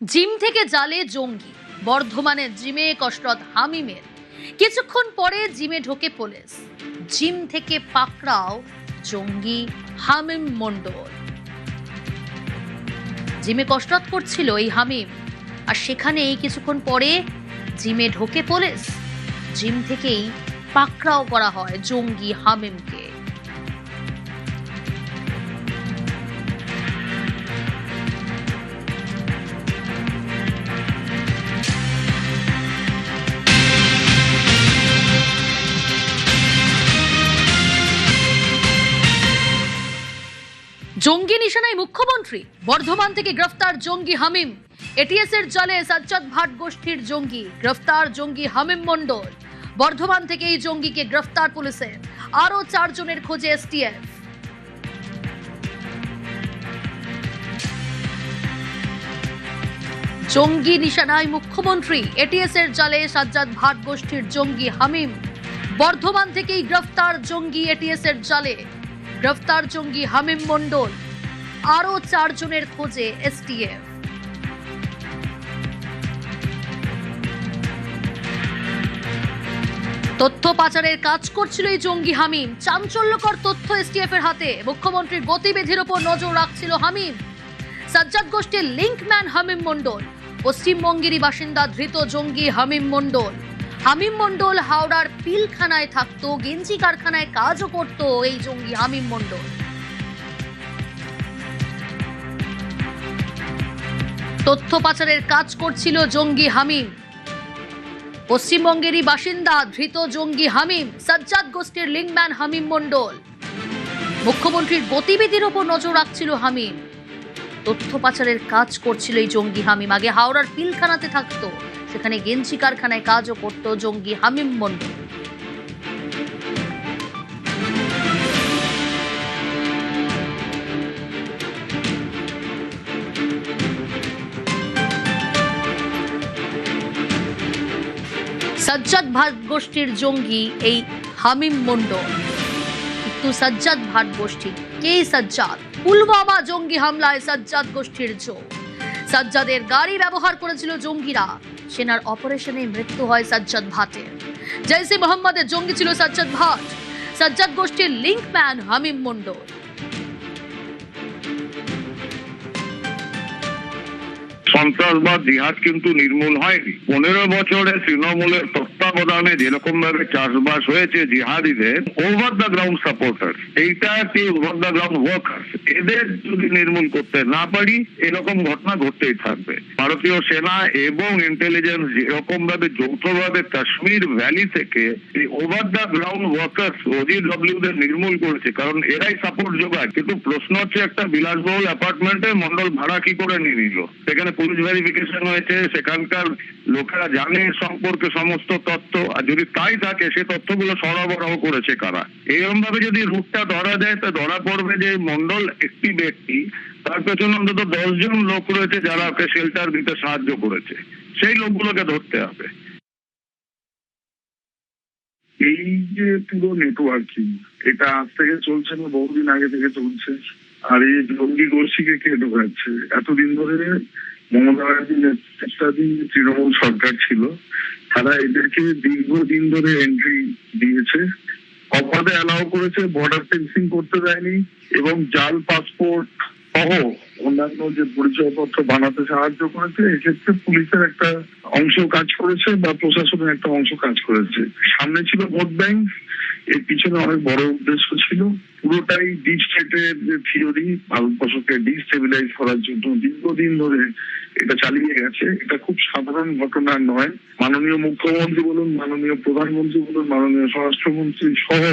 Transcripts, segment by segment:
Gym থেকে জালে জঙ্গি, বর্ধমানের জিমে কসরত হামিমের। কিছুক্ষণ পরে জিমে ঢোকে পুলিশ, জিম থেকে পাকড়াও জঙ্গি হামিম মণ্ডল। জিমে কসরত করছিল এই হামিম, আর সেখানেই কিছুক্ষণ পরে জিমে ঢোকে পুলিশ, জিম থেকেই পাকড়াও করা হয় জঙ্গি হামিমকে। জঙ্গি নিশানায় মুখ্যমন্ত্রী, বর্ধমান থেকে গ্রেফতার জঙ্গি হামিম। এটিএস এর জালে সাজ্জাদ ভাট গোষ্ঠীর জঙ্গি, গ্রেফতার জঙ্গি হামিম মণ্ডল। বর্ধমান থেকে এই জঙ্গিকে গ্রেফতার পুলিশের, আরো 4 জনের খোঁজে এসটিএফ। জঙ্গি নিশানায় মুখ্যমন্ত্রী, এটিএস এর জালে সাজ্জাদ ভাট গোষ্ঠীর জঙ্গি হামিম। বর্ধমান থেকেই গ্রেফতার জঙ্গি এটিএস এর জালে, গ্রেফতার জঙ্গি হামিম মণ্ডল, আরো 4 জনের খোঁজে এসটিএফ। তথ্য পাচারের কাজ করছিল এই জঙ্গি হামিম। চাঞ্চল্যকর তথ্য এসটিএফ এর হাতে। মুখ্যমন্ত্রীর গতিবিধির উপর নজর রাখছিল হামিম। সাজ্জাদ গোষ্ঠীর লিঙ্কম্যান হামিম মণ্ডল, পশ্চিমবঙ্গেরই বাসিন্দা ধৃত জঙ্গি হামিম মণ্ডল। হামিম মণ্ডল হাওড়ার পিলখানায় থাকতো, গেঞ্জি কারখানায় কাজও করত এই জঙ্গি হামিম মণ্ডল। তথ্য পাচারের কাজ করছিল জঙ্গি হামিম। পশ্চিমবঙ্গেরই বাসিন্দা ধৃত জঙ্গি হামিম, সাজ্জাদ গোষ্ঠীর লিঙ্কম্যান হামিম মণ্ডল। মুখ্যমন্ত্রীর গতিবিধির ওপর নজর রাখছিল হামিম। তথ্য পাচারের কাজ করছিল এই জঙ্গি হামিম। আগে হাওড়ার পিলখানাতে থাকতো, সেখানে গেঞ্জি কারখানায় কাজও করত জঙ্গি হামিম মণ্ডল। সাজ্জাদ ভাট গোষ্ঠীর জঙ্গি এই হামিম মণ্ডল। কিন্তু সাজ্জাদ ভাট গোষ্ঠী কে? সাজ্জাদ পুলওয়ামা জঙ্গি হামলায় সাজ্জাদ গোষ্ঠীর যোগ। সাজ্জাদের গাড়ি ব্যবহার করেছিল জঙ্গিরা। সেনার অপারেশনে মৃত্যু হয় সাজ্জাদ ভাটের। জৈশে মোহাম্মদের জঙ্গি ছিল সাজ্জাদ ভাট, সাজ্জাদ গোষ্ঠীর লিঙ্কম্যান হামিম মণ্ডল। সন্ত্রাসবাদ জিহাদ কিন্তু নির্মূল হয়নি। 15 বছরে তৃণমূলের তত্ত্বাবধানে যেরকম ভাবে চাষবাস হয়েছে জিহাদিদের ওভার দ্য গ্রাউন্ড সাপোর্টার, এইটা কি ওভার দ্য গ্রাউন্ড ওয়ার্কার্স, এদের যদি নির্মূল করতে না পারি এরকম ঘটনা ঘটতেই থাকবে। ভারতীয় সেনা এবং ইন্টেলিজেন্স যেরকম ভাবে যৌথভাবে কাশ্মীর ভ্যালি থেকে এই over the ground workers OGW দের নির্মূল করেছে, কারণ এরাই সাপোর্ট যোগায়। কিন্তু প্রশ্ন হচ্ছে একটা বিলাসবহুল অ্যাপার্টমেন্টে মন্ডল ভাড়া কি করে নিয়ে নিল? সেখানে পুলিশ ভেরিফিকেশন হয়েছে, সেখানকার লোকেরা জানে সম্পর্কে সমস্ত তথ্য, আর যদি তাই থাকে সে তথ্যগুলো সরবরাহ করেছে কারা? এরকম ভাবে যদি রুটটা ধরা যায় তো ধরা পড়বে যে মন্ডল একটি ব্যক্তি, তার পেছনে অন্তত 10 জন লোক রয়েছে যারা ওকে শেল্টার দিতে সাহায্য করেছে। সেই লোকগুলোকে ধরতে হবে। এই যে পুরো নেটওয়ার্কিং, এটা আজ থেকে চলছে না, বহুদিন আগে থেকে চলছে। আর এই জঙ্গি গোষ্ঠীকে কে ঢোকাচ্ছে? এতদিন ধরে মমতা ব্যানার্জির নেতৃত্বাধীন তৃণমূল সরকার ছিল, তারা এদেরকে দীর্ঘদিন ধরে এন্ট্রি দিয়েছে, অবাধে অ্যালাউ করেছে, বর্ডার ফেন্সিং করতে দেয়নি, এবং জাল পাসপোর্ট সহ অন্যান্য যে পরিচয়পত্র বানাতে সাহায্য করেছে। এক্ষেত্রে পুলিশের একটা অংশ কাজ করেছে বা প্রশাসনের একটা অংশ কাজ করেছে। সামনে ছিল ভোট ব্যাংক, এর পিছনে অনেক বড় উদ্দেশ্য ছিল। পুরোটাই ডিপ স্টেটের যে থিওরি, ভারতবর্ষকে ডিস্টেবিলাইজ করার জন্য দীর্ঘদিন ধরে এটা চালিয়ে গেছে। এটা খুব সাধারণ ঘটনা নয়। মাননীয় মুখ্যমন্ত্রী বলুন, মাননীয় প্রধানমন্ত্রী বলুন, মাননীয় স্বরাষ্ট্রমন্ত্রী সহ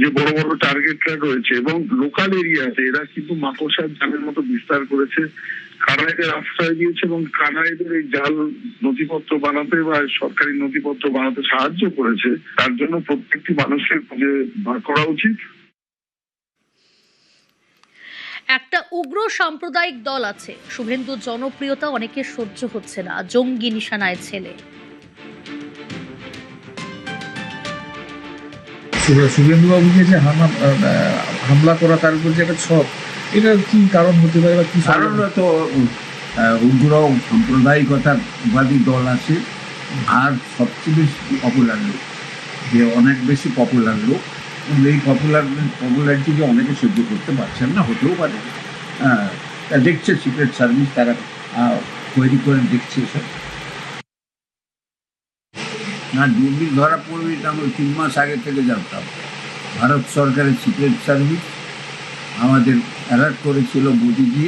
যে বড় বড় টার্গেটরা রয়েছে এবং লোকাল এরিয়াতে এরা কিন্তু মাকড়সার জালের মতো বিস্তার করেছে। কারা এদের আশ্রয় দিয়েছে এবং কারা এদের এই জাল নথিপত্র বানাতে বা সরকারি নথিপত্র বানাতে সাহায্য করেছে, তার জন্য প্রত্যেকটি মানুষের খুঁজে বার করা উচিত। একটা উগ্র সাম্প্রদায়িক দল আছে, শুভেন্দুর জনপ্রিয়তা অনেকের সহ্য হচ্ছে না, জঙ্গি নিশানায় ছেলে। শুভেন্দু বাবুকে যে হামলা করা, তার উপর যে একটা ছক, এটা কি কারণ হতে পারে বা কি কারণ? তো উগ্র সাম্প্রদায়িকতাবাদী দল আছে, আর সবচেয়ে বেশি পপুলার লোক, যে অনেক বেশি পপুলার লোক, এবং এই পপুলারিটিকে অনেকে সহ্য করতে পারছেন না, হতেও পারে। তা দেখছে সিক্রেট সার্ভিস, তারা তৈরি করে দেখছে এসব। না, দুর্নীতি ধরা পড়বে এটা আমরা 3 মাস আগে থেকে জানতাম। ভারত সরকারের সিক্রেট সার্ভিস আমাদের অ্যালার্ট করেছিল মোদিজি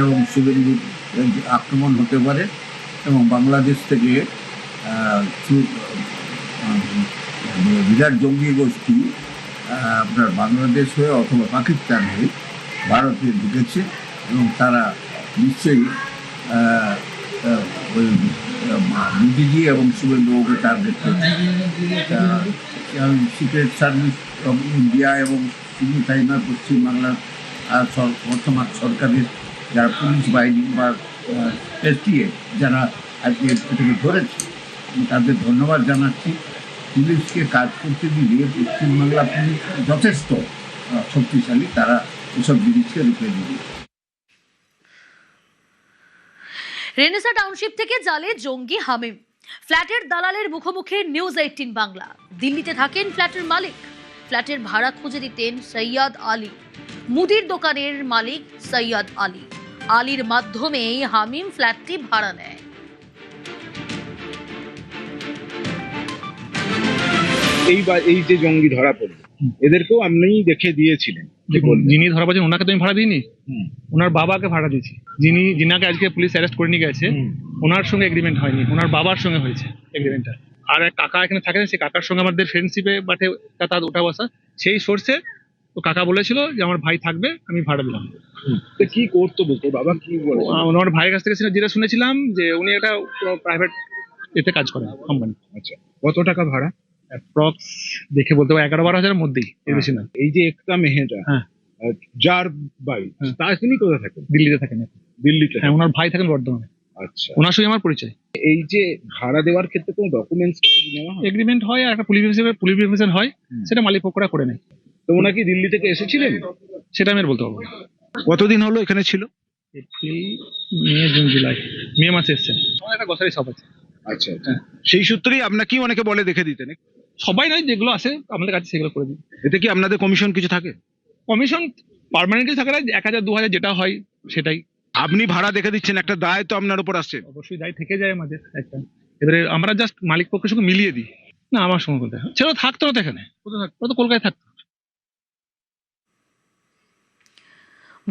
এবং শুভেন্দুর আক্রমণ হতে পারে, এবং বাংলাদেশ থেকে বিরাট জঙ্গি গোষ্ঠী আপনার বাংলাদেশ হয়ে অথবা পাকিস্তান হয়ে ভারতে ঢুকেছে, এবং তারা নিশ্চয়ই ওই মোদিজি এবং শুভেন্দুবাবুকে টার্গেট করছে। সিক্রেট সার্ভিস অফ ইন্ডিয়া এবং শুধু তাই না, পশ্চিমবাংলার বর্তমান সরকারের যারা পুলিশ বাহিনী বা এসটিএফ যারা আজকে এটাকে ধরেছে, তাদের ধন্যবাদ জানাচ্ছি। পুলিশকে কাজ করতে দিলে পশ্চিমবাংলা পুলিশ যথেষ্ট শক্তিশালী, তারা এসব জিনিসকে রুখে দেবে। রেনেসা টাউনশিপ থেকে জালে জঙ্গি হামিম। ফ্ল্যাটের দালালের মুখোমুখি নিউজ 18 বাংলা। দিল্লিতে থাকেন ফ্ল্যাটের মালিক। ফ্ল্যাটের ভাড়া খুঁজে দিতেন সৈয়দ আলী। মুদির দোকানের মালিক সৈয়দ আলী। আলীর মাধ্যমেই হামিম ফ্ল্যাটটি ভাড়া নেয়। এই যে জঙ্গি ধরা পড়লো, এদেরকেও আপনি দেখে দিয়েছিলেন? দেখুন, যিনি ধরা পড়েছেন ওনাকে তো আমি ভাড়া দিইনি, ওনার বাবাকে ভাড়া দিয়েছি। যিনাকে আজকে পুলিশ অ্যারেস্ট করে নিয়ে গেছে, ওনার সঙ্গে এগ্রিমেন্ট হয়নি, ওনার বাবার সঙ্গে হয়েছে এগ্রিমেন্টটা। আর এক কাকা এখানে থাকেন, সেই কাকার সঙ্গে আমাদের ফ্রেন্ডশিপে বাটে তার ওঠা বসা, সেই সোর্সে তো কাকা বলেছিল যে আমার ভাই থাকবে, আমি ভাড়া দিলাম। তো কি করতো বলতো বাবা, কি বলে? আমার ভাইয়ের কাছ থেকে যেটা শুনেছিলাম যে উনি একটা প্রাইভেট এতে কাজ করেন, কোম্পানি। আচ্ছা, কত টাকা ভাড়া? অ্যাপ্রক্স দেখে বলতে 11-12 হাজারের মধ্যেই, এর বেশি না। এই যে একটা মেহেটা, হ্যাঁ, যার বাড়ি, তা তিনি কোথায় থাকেন? দিল্লিতে থাকেন এখন। দিল্লিতে? হ্যাঁ, ওনার ভাই থাকেন বর্ধমানে। আচ্ছা, ওনার সঙ্গে আমার পরিচয়। এই যে ভাড়া দেওয়ার ক্ষেত্রে কোনো ডকুমেন্টস নেওয়া হয়? এগ্রিমেন্ট হয় আর একটা পুলিশ ভেরিফিকেশন হয়, সেটা মালিক পক্ষরা করে নেয়। তো ওনাকে দিল্লি থেকে এসেছিলেন? সেটা আমি আর বলতে পারবো না। কতদিন হলো এখানে ছিল? এপ্রিল, মে, জুন, জুলাই, মে মাসে এসছেন। আমার একটা গ্রসারি শপ আছে। আচ্ছা, সেই সূত্রেই আপনাকেই অনেকে বলে দেখে দিতেন? সবাই নয়, যেগুলো আসে আমাদের কাছে সেগুলো করে দিই। এতে কি আপনাদের কমিশন কিছু থাকে? কমিশন পার্মানেন্টলি থাকে না, 1000-2000 যেটা হয় সেটাই। আপনি ভাড়া দেখে দিচ্ছেন, একটা দায় তো আপনার উপর আসছে। অবশ্যই দায় থেকে যায় আমাদের একটা। এবারে আমরা জাস্ট মালিক পক্ষের সঙ্গে মিলিয়ে দিই। না, আমার সঙ্গে বলতে সেটা থাকতো না তো এখানে, কোথায় থাকতো? তো কলকাতায় থাকতো।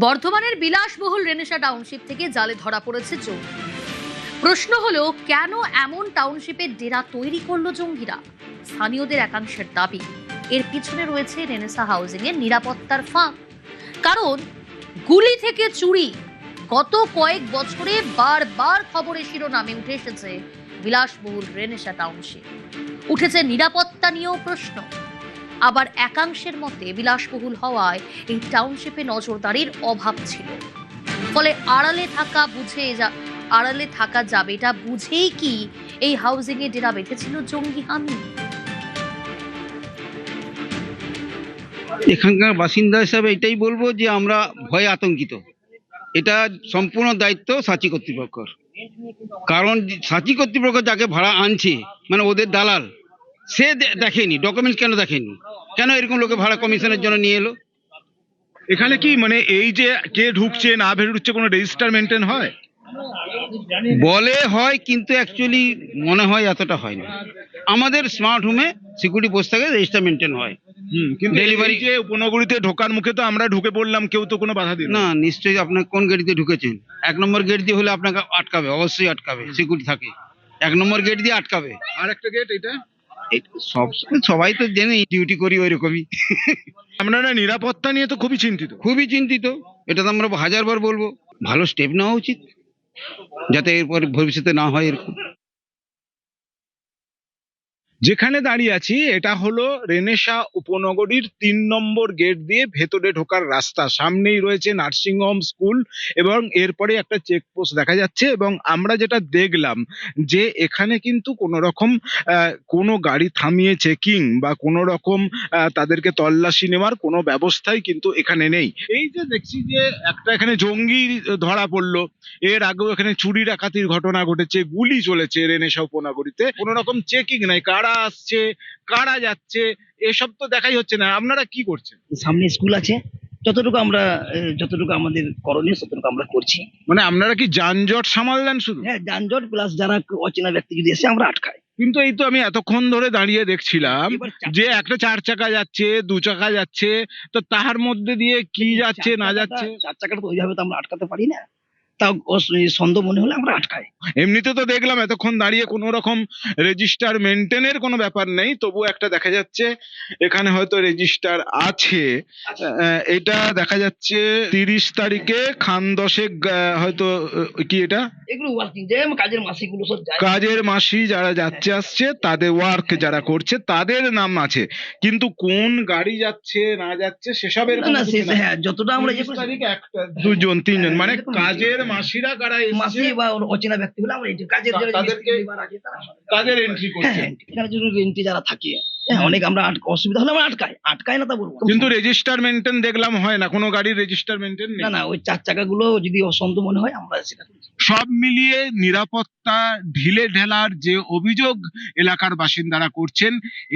বর্ধমানের বিলাসবহুল রেনেসা টাউনশিপ থেকে জালে ধরা পড়েছে জঙ্গি। প্রশ্ন হলো, কেন এমন টাউনশিপের ডেরা তৈরি করলো জঙ্গিরা? স্থানীয়দের একাংশের দাবি, এর পিছনে রয়েছে রেনেসা হাউজিং এর নিরাপত্তার ফাঁক। কারণ গুলি থেকে চুরি গত কয়েক বছরে বারবার খবরে শিরোনামে উঠে এসেছে বিলাসবহুল রেনেসা টাউনশিপ। উঠেছে নিরাপত্তা নিয়েও প্রশ্ন। আবার একাংশের মতে বিলাসবহুল হওয়ায় এই টাউনশিপে নজরদারির অভাব ছিল, ফলে আড়ালে থাকা যাবে এটা বুঝেই কি এই হাউজিং এ ডেরা বেঁধেছিল জঙ্গি হামিম? এখানকার বাসিন্দা হিসাবে এটাই বলবো যে আমরা ভয়ে আতঙ্কিত। এটা সম্পূর্ণ দায়িত্ব সাচি কর্তৃপক্ষের। কারণ সাচি কর্তৃপক্ষ যাকে ভাড়া আনছে, মানে ওদের দালাল, সে দেখেনি ডকুমেন্টস, কেন দেখেনি, কেন এরকম লোকে ভাড়া কমিশনের জন্য নিয়ে এলো? এখানে কি মানে এই যে কে ঢুকছে না বেরোচ্ছে কোনো রেজিস্টার মেনটেন হয়? বলে হয়, কিন্তু অ্যাকচুয়ালি মনে হয় এতটা হয় না। আমাদের স্মার্ট হোমে সিকিউরিটি পোস্ট থাকে, রেজিস্টার মেনটেন হয়। কিন্তু ডেলিভারি যে উপনগরীতে ঢোকার মুখে তো আমরা ঢুকে পড়লাম, কেউ তো কোনো বাধা দিল না। নিশ্চয়ই আপনার কোন গেট দিয়ে ঢুকেছেন? 1 নম্বর গেট দিয়ে হলে আপনাকে আটকাবে, অবশ্যই আটকাবে, সিকিউরিটি থাকে। 1 নম্বর গেট দিয়ে আটকাবে। আর একটা গেট এটা সবাই তো জেনে ডিউটি করি ওই রকমই। আপনারা নিরাপত্তা নিয়ে তো খুবই চিন্তিত? খুবই চিন্তিত, এটা তো আমরা 1000বার বলবো। ভালো স্টেপ নেওয়া উচিত যাতে এরপর ভবিষ্যতে না হয় এরকম। যেখানে দাঁড়িয়ে আছি এটা হলো রেনেসা উপনগরীর 3 নম্বর গেট দিয়ে ভেতরে ঢোকার রাস্তা। সামনেই রয়েছে নার্সিংহোম, স্কুল এবং এরপরে একটা চেকপোস্ট দেখা যাচ্ছে। এবং আমরা যেটা দেখলাম যে এখানে কিন্তু কোনো রকম কোনো গাড়ি থামিয়ে চেকিং বা কোনো রকম তাদেরকে তল্লাশি নেওয়ার কোনো ব্যবস্থাই কিন্তু এখানে নেই। এই যে দেখছি যে একটা এখানে জঙ্গি ধরা পড়লো, এর আগেও এখানে চুরি ডাকাতির ঘটনা ঘটেছে, গুলি চলেছে রেনেসা উপনগরীতে, কোনো রকম চেকিং নাই, কারা আসছে কারা যাচ্ছে এসব তো দেখাই হচ্ছে না। আপনারা কি করছেন? সামনে স্কুল আছে, যতটুকু আমরা যতটুকু আমাদের করণীয় ততটুকু আমরা করছি। মানে আপনারা কি যানজট সামাল শুধু? হ্যাঁ, যানজট প্লাস যারা অচেনা ব্যক্তি যদি এসে আমরা আটকাই। কিন্তু এই তো আমি এতক্ষণ ধরে দাঁড়িয়ে দেখছিলাম এবার যে একটা 4 চাকা যাচ্ছে, 2 চাকা যাচ্ছে, তো তাহার মধ্যে দিয়ে কি যাচ্ছে না যাচ্ছে। 4 চাকাটা তো ওইভাবে তো আমরা আটকাতে পারি না, তাও সন্দেহ মনে হলে আমরা আটকাই। এমনিতে তো দেখলাম এতক্ষণ দাঁড়িয়ে কোনো রকম রেজিস্টার মেনটেনের কোনো ব্যাপার নেই, তবু একটা দেখা যাচ্ছে এখানে হয়তো রেজিস্টার আছে। এটা দেখা যাচ্ছে 30 তারিখে খান দশেক হয়তো কি এটা এগুলো ওয়ার্কিং যে কাজের মাসিকগুলো সব যায়। কাজের মাসি যারা যাচ্ছে আসছে তাদের ওয়ার্ক যারা করছে তাদের নাম আছে, কিন্তু কোন গাড়ি যাচ্ছে না যাচ্ছে সেসবের না, হ্যাঁ, যতটা আমরা 30 তারিখ একটা 2 জন 3 জন মানে কাজের মাসিরা কারা মাসি এসেছে বা অচেনা ব্যক্তি হলে আমরা কাজের যারা তাদেরকে লেবার আছে তারা তাদের এন্ট্রি করছে। হ্যাঁ, এখানে যদি রেন্টি যারা থাকে, হ্যাঁ, অনেক আমরা অসুবিধা হলে আমরা আটকাই না তা বলবো। কিন্তু রেজিস্টার মেনটেন দেখলাম হয় না, কোনো গাড়ির রেজিস্টার মেনটেন নেই। না না, ওই 4 চাকাগুলো যদি অসন্দেহ মনে হয় আমরা সেটা করি। সব মিলিয়ে নিরাপত্তা ঢিলে ঢেলার যে অভিযোগ এলাকার বাসিন্দারা করছেন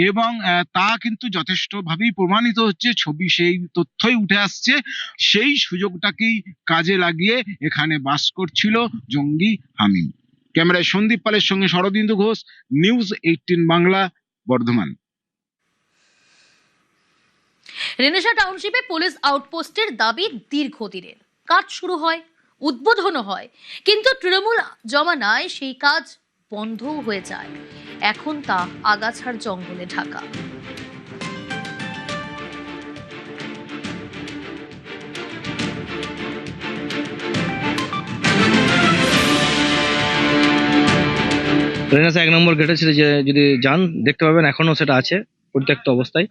এবং তা কিন্তু যথেষ্টভাবেই প্রমাণিত হচ্ছে, ছবি সেই তথ্যই উঠে আসছে। সেই সুযোগটাকেই কাজে লাগিয়ে এখানে বাস করছিল জঙ্গি হামিম। ক্যামেরায় সন্দীপ পালের সঙ্গে শরদিন্দু ঘোষ, নিউজ 18 বাংলা, বর্ধমান। রেনেসা টাউনশিপে পুলিশ আউটপোস্টের দাবি দীর্ঘদিনের। কাজ শুরু হয়, উদ্বোধনও হয়, কিন্তু তৃণমূল জমানায় সেই কাজ বন্ধও হয়ে যায়। এখন তা আগাছার জঙ্গলে ঢাকা। রেনেসা 1 নম্বর গেটে ছিল, যে যদি যান দেখতে পাবেন এখনো সেটা আছে পরিত্যক্ত অবস্থায়।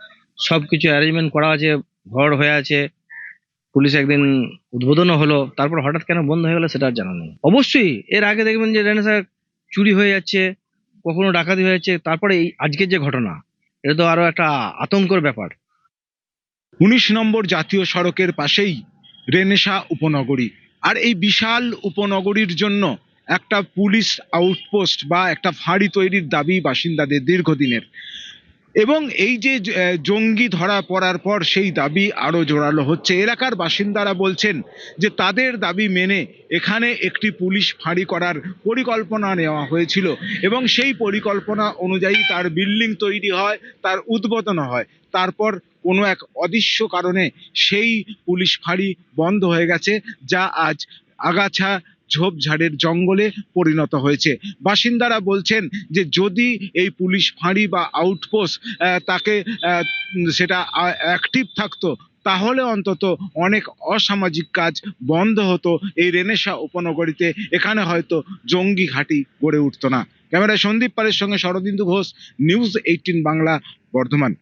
সবকিছু অ্যারেঞ্জমেন্ট করা আছে, ঘর হয়ে আছে, পুলিশ একদিন উদ্বোধনও হলো, তারপর হঠাৎ কেন বন্ধ হয়ে গেল সেটা আর জানা নেই। অবশ্যই এর আগে দেখবেন যে রেনেসা চুরি হয়ে যাচ্ছে, কখনো ডাকাতি হয়ে যাচ্ছে, তারপরে এই আজকের যে ঘটনা, এটা তো আরো একটা আতঙ্কের ব্যাপার। 19 নম্বর জাতীয় সড়কের পাশেই রেনেসা উপনগরী, আর এই বিশাল উপনগরীর জন্য একটা পুলিশ আউটপোস্ট বা একটা ফাঁড়ি তৈরির দাবি বাসিন্দাদের দীর্ঘদিনের। এবং এই যে জঙ্গি ধরা পড়ার পর সেই দাবি আরো জোরালো হচ্ছে। এলাকার বাসিন্দারা বলছেন যে তাদের দাবি মেনে এখানে একটি পুলিশ ফাঁড়ি করার পরিকল্পনা নেওয়া হয়েছিল এবং সেই পরিকল্পনা অনুযায়ী তার বিল্ডিং তৈরি হয়, তার উদ্বোধন হয়। তারপর কোনো এক অদৃশ্য কারণে সেই পুলিশ ফাঁড়ি বন্ধ হয়ে গেছে, যা আজ আগাছা ঝোপঝাড়ের জঙ্গলে পরিণত হয়েছে। বাসিন্দারা বলছেন যে যদি এই পুলিশ ফাঁড়ি বা আউটপোস্ট তাকে সেটা অ্যাক্টিভ থাকতো, তাহলে অন্তত অনেক অসামাজিক কাজ বন্ধ হতো এই রেনেসা উপনগরীতে। এখানে হয়তো জঙ্গি ঘাঁটি গড়ে উঠতো না। ক্যামেরায় সন্দীপ পালের সঙ্গে শরদিন্দু ঘোষ, নিউজ 18 বাংলা, বর্ধমান।